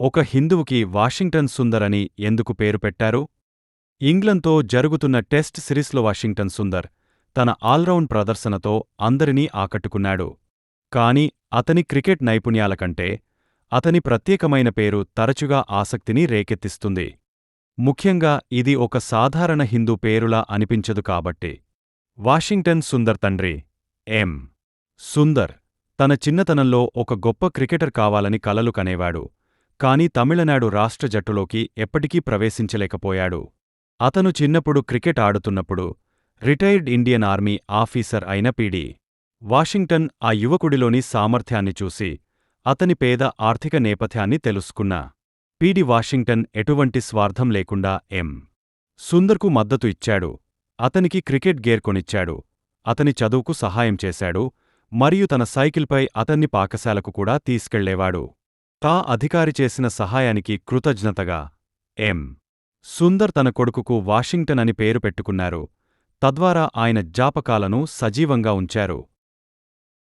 ఒక హిందువుకి వాషింగ్టన్ సుందర్ అని ఎందుకు పేరు పెట్టారు? ఇంగ్లండ్తో జరుగుతున్న టెస్ట్ సిరీస్లో వాషింగ్టన్ సుందర్ తన ఆల్రౌండ్ ప్రదర్శనతో అందరినీ ఆకట్టుకున్నాడు. కాని అతని క్రికెట్ నైపుణ్యాల కంటే అతని ప్రత్యేకమైన పేరు తరచుగా ఆసక్తిని రేకెత్తిస్తుంది. ముఖ్యంగా ఇది ఒక సాధారణ హిందూ పేరులా అనిపించదు కాబట్టి. వాషింగ్టన్ సుందర్ తండ్రి ఎం. సుందర్ తన చిన్నతనంలో ఒక గొప్ప క్రికెటర్ కావాలని కలలు కనేవాడు. కాని తమిళనాడు రాష్ట్ర జట్టులోకి ఎప్పటికీ ప్రవేశించలేకపోయాడు. అతను చిన్నప్పుడు క్రికెట్ ఆడుతున్నప్పుడు రిటైర్డ్ ఇండియన్ ఆర్మీ ఆఫీసర్ అయిన పి.డి. వాషింగ్టన్ ఆ యువకుడిలోని సామర్థ్యాన్ని చూసి అతని పేద ఆర్థిక నేపథ్యాన్ని తెలుసుకున్న పి.డి. వాషింగ్టన్ ఎటువంటి స్వార్థం లేకుండా ఎం. సుందర్కు మద్దతు ఇచ్చాడు. అతనికి క్రికెట్ గేర్ కొనిచ్చాడు. అతని చదువుకు సహాయం చేశాడు మరియు తన సైకిల్పై అతన్ని పాఠశాలకు కూడా తీసుకెళ్లేవాడు. తా అధికారి చేసిన సహాయానికి కృతజ్ఞతగా ఎం. సుందర్ తన కొడుకుకు వాషింగ్టన్ అని పేరు పెట్టుకున్నారు. తద్వారా ఆయన జ్ఞాపకాలను సజీవంగా ఉంచారు.